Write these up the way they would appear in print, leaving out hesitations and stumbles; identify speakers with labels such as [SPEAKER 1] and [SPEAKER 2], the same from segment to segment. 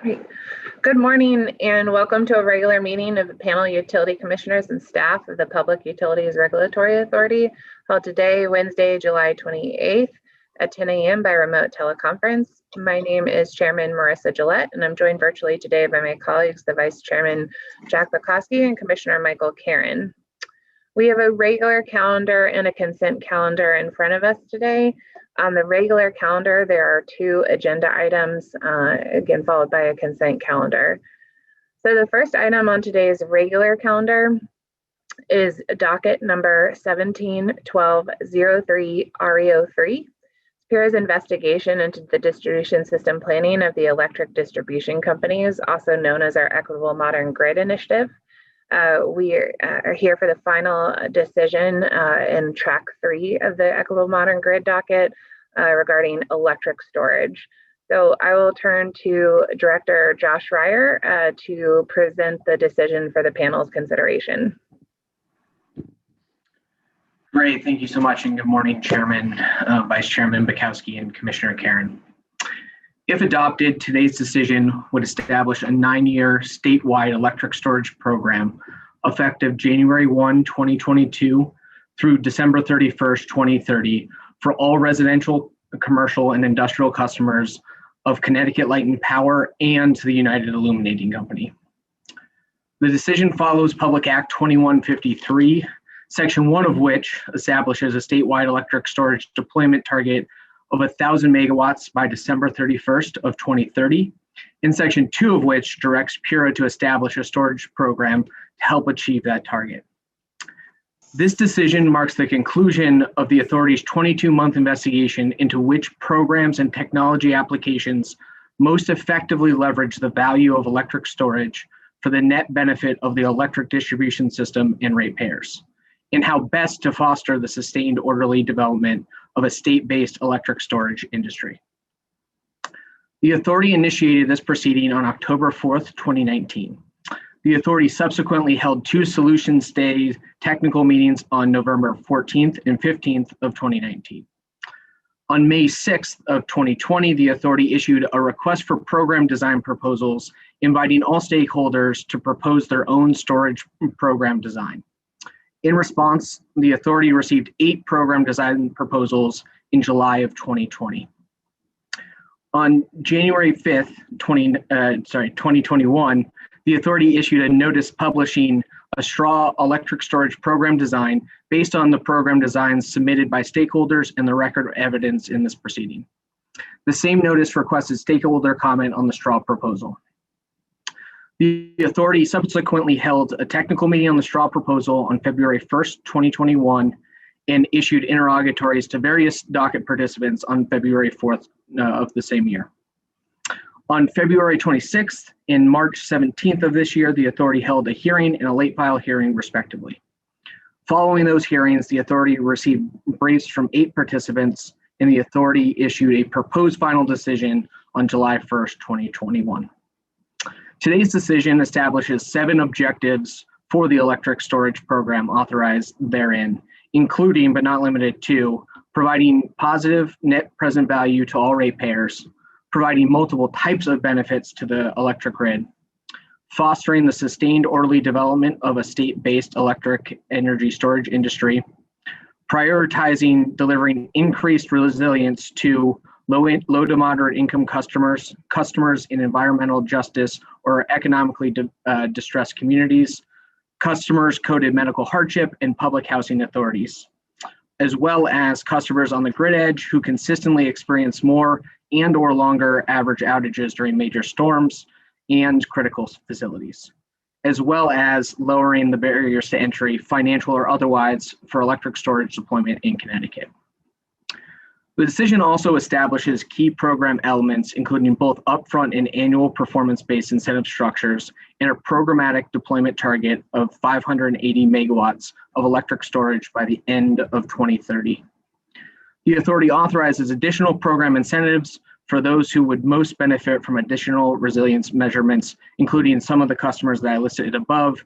[SPEAKER 1] Great. Good morning and welcome to a regular meeting of the panel utility commissioners and staff of the Public Utilities Regulatory Authority held today, Wednesday, July 28th at 10 a.m. by remote teleconference. My name is Chairman Marissa Gillette, and I'm joined virtually today by my colleagues, the Vice Chairman Jack Bukowski and Commissioner Michael Karen. We have a regular calendar and a consent calendar in front of us today. On the regular calendar, there are two agenda items, again, followed by a consent calendar. So the first item on today's regular calendar is docket number 171203 REO3, PURA's investigation into the distribution system planning of the electric distribution companies, also known as our Equitable Modern Grid Initiative. We are here for the final decision in track 3 of the Equitable Modern Grid docket regarding electric storage. So I will turn to Director Josh Ryer to present the decision for the panel's consideration.
[SPEAKER 2] Great, thank you so much, and good morning, Chairman, Vice Chairman Bukowski, and Commissioner Karen. If adopted, today's decision would establish a 9-year statewide electric storage program effective January 1, 2022 through December 31st, 2030 for all residential, commercial, and industrial customers of Connecticut Light and Power and the United Illuminating Company. The decision follows Public Act 2153, Section 1 of which establishes a statewide electric storage deployment target of 1,000 megawatts by December 31st of 2030, and Section 2 of which directs PURA to establish a storage program to help achieve that target. This decision marks the conclusion of the authority's 22-month investigation into which programs and technology applications most effectively leverage the value of electric storage for the net benefit of the electric distribution system and ratepayers, and how best to foster the sustained orderly development of a state-based electric storage industry. The authority initiated this proceeding on October 4th, 2019. The authority subsequently held 2 solution stage technical meetings on November 14th and 15th of 2019. On May 6th of 2020, the authority issued a request for program design proposals, inviting all stakeholders to propose their own storage program design. In response, the authority received 8 program design proposals in July of 2020. On January 5th, 2021, the authority issued a notice publishing a straw electric storage program design based on the program designs submitted by stakeholders and the record evidence in this proceeding. The same notice requested stakeholder comment on the straw proposal. The authority subsequently held a technical meeting on the straw proposal on February 1st, 2021, and issued interrogatories to various docket participants on February 4th of the same year. On February 26th and March 17th of this year, the authority held a hearing and a late file hearing, respectively. Following those hearings, the authority received briefs from 8 participants, and the authority issued a proposed final decision on July 1st, 2021. Today's decision establishes 7 objectives for the electric storage program authorized therein, including but not limited to providing positive net present value to all ratepayers, providing multiple types of benefits to the electric grid, fostering the sustained orderly development of a state-based electric energy storage industry, prioritizing delivering increased resilience to low to moderate income customers in environmental justice or economically distressed communities, customers coded medical hardship, and public housing authorities, as well as customers on the grid edge who consistently experience more and or longer average outages during major storms and critical facilities, as well as lowering the barriers to entry, financial or otherwise, for electric storage deployment in Connecticut. The decision also establishes key program elements, including both upfront and annual performance-based incentive structures and a programmatic deployment target of 580 megawatts of electric storage by the end of 2030. The authority authorizes additional program incentives for those who would most benefit from additional resilience measurements, including some of the customers that I listed above,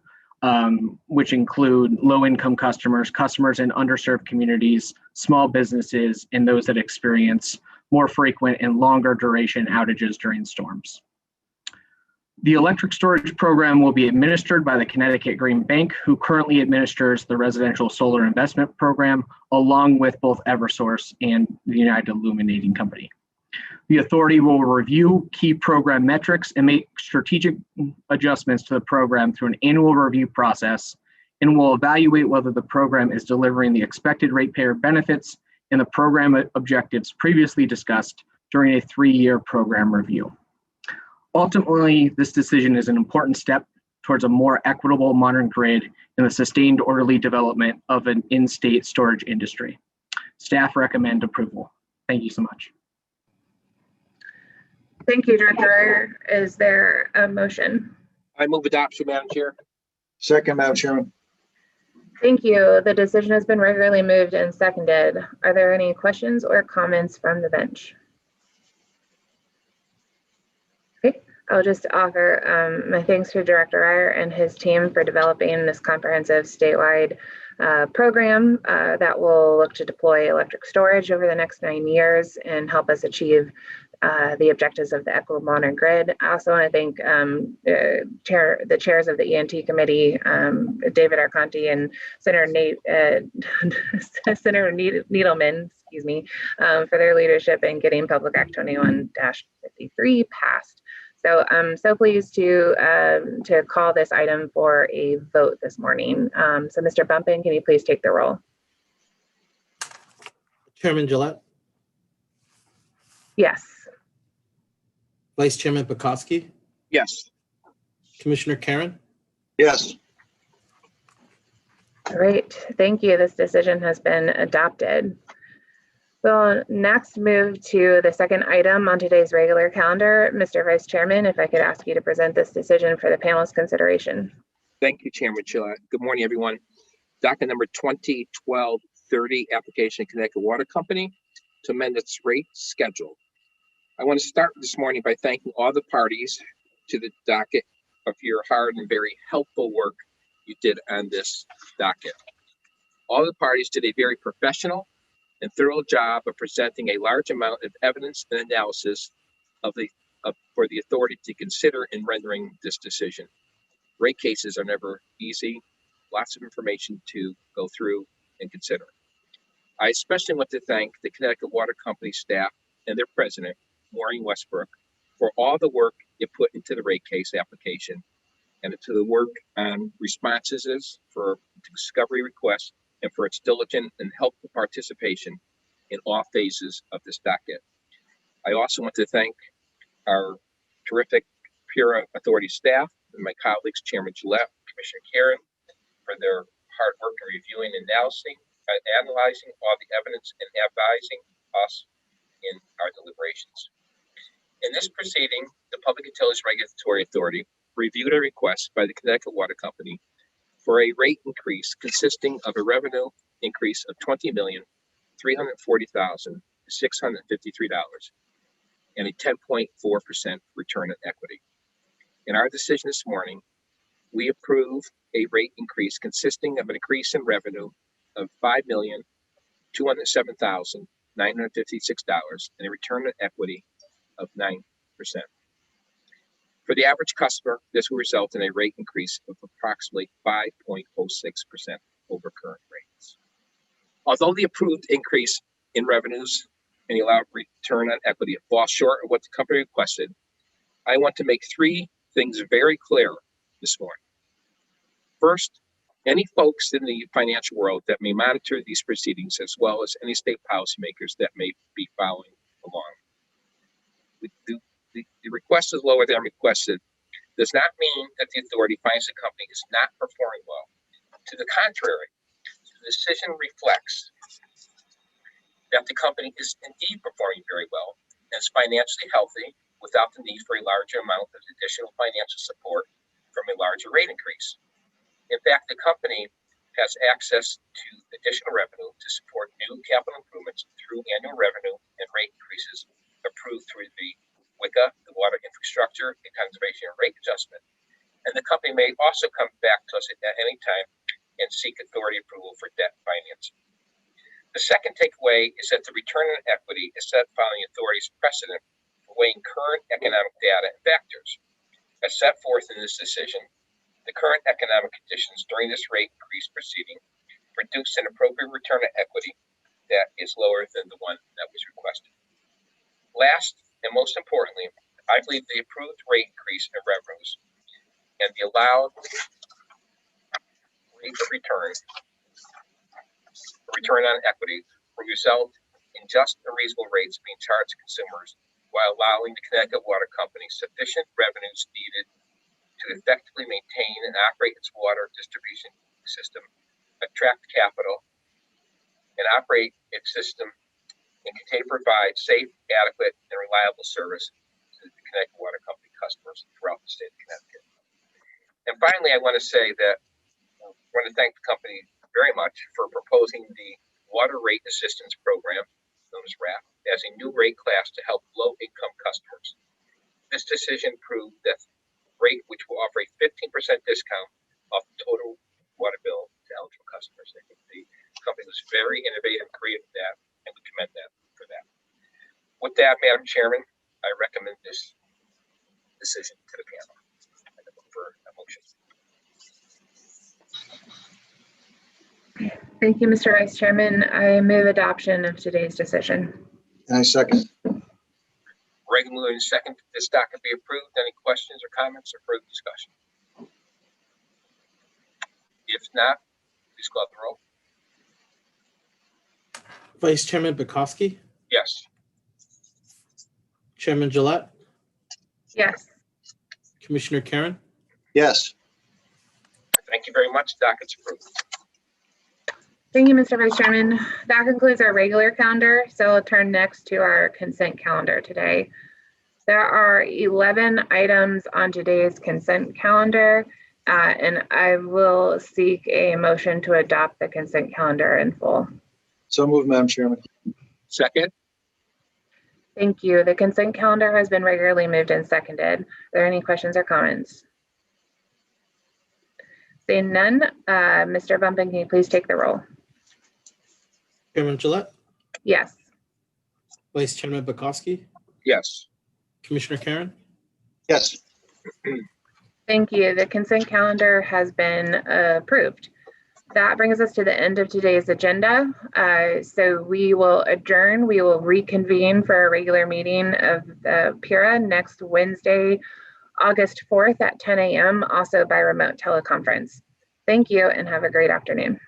[SPEAKER 2] which include low-income customers, customers in underserved communities, small businesses, and those that experience more frequent and longer duration outages during storms. The electric storage program will be administered by the Connecticut Green Bank, who currently administers the residential solar investment program, along with both Eversource and the United Illuminating Company. The authority will review key program metrics and make strategic adjustments to the program through an annual review process, and will evaluate whether the program is delivering the expected ratepayer benefits and the program objectives previously discussed during a 3-year program review. Ultimately, this decision is an important step towards a more equitable modern grid and the sustained orderly development of an in-state storage industry. Staff recommend approval. Thank you so much.
[SPEAKER 1] Thank you, Director. Is there a motion?
[SPEAKER 3] I move adoption, Madam Chair.
[SPEAKER 4] Second, Madam Chairman.
[SPEAKER 1] Thank you. The decision has been regularly moved and seconded. Are there any questions or comments from the bench? Okay, I'll just offer my thanks to Director Ryer and his team for developing this comprehensive statewide program that will look to deploy electric storage over the next 9 years and help us achieve the objectives of the equitable modern grid. I also want to thank the chairs of the ENT committee, David Arconti and Senator Needleman, excuse me, for their leadership in getting Public Act 21-53 passed. So I'm so pleased to call this item for a vote this morning. So Mr. Bumpin, can you please take the roll?
[SPEAKER 5] Chairman Gillette,
[SPEAKER 1] Yes.
[SPEAKER 5] Vice Chairman Bukowski,
[SPEAKER 3] Yes.
[SPEAKER 5] Commissioner Karen,
[SPEAKER 4] Yes.
[SPEAKER 1] All right, thank you. This decision has been adopted. We'll next move to the second item on today's regular calendar. Mr. Vice Chairman, if I could ask you to present this decision for the panel's consideration.
[SPEAKER 3] Thank you, Chairman Gillette. Good morning, everyone. Docket number 2012-30, application of Connecticut Water Company to amend its rate schedule. I want to start this morning by thanking all the parties to the docket of your hard and very helpful work you did on this docket. All the parties did a very professional and thorough job of presenting a large amount of evidence and analysis for the authority to consider in rendering this decision. Rate cases are never easy, lots of information to go through and consider. I especially want to thank the Connecticut Water Company staff and their president, Maureen Westbrook, for all the work you put into the rate case application and to the work on responses for discovery requests and for its diligent and helpful participation in all phases of this docket. I also want to thank our terrific PURA authority staff and my colleagues, Chairman Gillette, Commissioner Karen, for their hard work in reviewing and analyzing all the evidence and advising us in our deliberations. In this proceeding, the Public Utilities Regulatory Authority reviewed a request by the Connecticut Water Company for a rate increase consisting of a revenue increase of $20,340,653 and a 10.4% return on equity. In our decision this morning, we approve a rate increase consisting of an increase in revenue of $5,207,956 and a return on equity of 9%. For the average customer, this will result in a rate increase of approximately 5.06% over current rates. Although the approved increase in revenues and the allowed return on equity falls short of what the company requested, I want to make 3 things very clear this morning. First, any folks in the financial world that may monitor these proceedings, as well as any state policymakers that may be following along, the request is lower than requested does not mean that the authority finds the company is not performing well. To the contrary, the decision reflects that the company is indeed performing very well and is financially healthy without the need for a larger amount of additional financial support from a larger rate increase. In fact, the company has access to additional revenue to support new capital improvements through annual revenue and rate increases approved through the WICA, the Water Infrastructure and Conservation Rate Adjustment. And the company may also come back to us at any time and seek authority approval for debt financing. The second takeaway is that the return on equity is set following authority's precedent for weighing current economic data and factors. As set forth in this decision, the current economic conditions during this rate increase proceeding produce an appropriate return on equity that is lower than the one that was requested. Last and most importantly, I believe the approved rate increase in revenues and the allowed rate of return on equity will result in just and reasonable rates being charged to consumers while allowing the Connecticut Water Company sufficient revenues needed to effectively maintain and operate its water distribution system, attract capital, and operate its system and continue to provide safe, adequate, and reliable service to the Connecticut Water Company customers throughout the state of Connecticut. And finally, I want to say that I want to thank the company very much for proposing the Water Rate Assistance Program, known as WRAP, as a new rate class to help low-income customers. This decision proved that rate which will offer a 15% discount off the total water bill to eligible customers. I think the company was very innovative and creative with that, and we commend them for that. With that, Madam Chairman, I recommend this decision to the panel. I look for a motion.
[SPEAKER 1] Thank you, Mr. Vice Chairman. I move adoption of today's decision.
[SPEAKER 4] And I second.
[SPEAKER 3] Regularly second, this docket be approved. Any questions or comments or further discussion? If not, please call the roll.
[SPEAKER 5] Vice Chairman Bukowski,
[SPEAKER 3] Yes.
[SPEAKER 5] Chairman Gillette,
[SPEAKER 1] Yes.
[SPEAKER 5] Commissioner Karen,
[SPEAKER 4] Yes.
[SPEAKER 3] Thank you very much. Docket's approved.
[SPEAKER 1] Thank you, Mr. Vice Chairman. That concludes our regular calendar. So I'll turn next to our consent calendar today. There are 11 items on today's consent calendar, and I will seek a motion to adopt the consent calendar in full.
[SPEAKER 4] So moved, Madam Chairman.
[SPEAKER 3] Second.
[SPEAKER 1] Thank you. The consent calendar has been regularly moved and seconded. Are there any questions or comments? Seeing none, Mr. Bumpin, can you please take the roll?
[SPEAKER 5] Chairman Gillette,
[SPEAKER 1] Yes.
[SPEAKER 5] Vice Chairman Bukowski,
[SPEAKER 3] Yes.
[SPEAKER 5] Commissioner Karen,
[SPEAKER 4] Yes.
[SPEAKER 1] Thank you. The consent calendar has been approved. That brings us to the end of today's agenda. So we will adjourn. We will reconvene for a regular meeting of the PURA next Wednesday, August 4th at 10 a.m., also by remote teleconference. Thank you and have a great afternoon.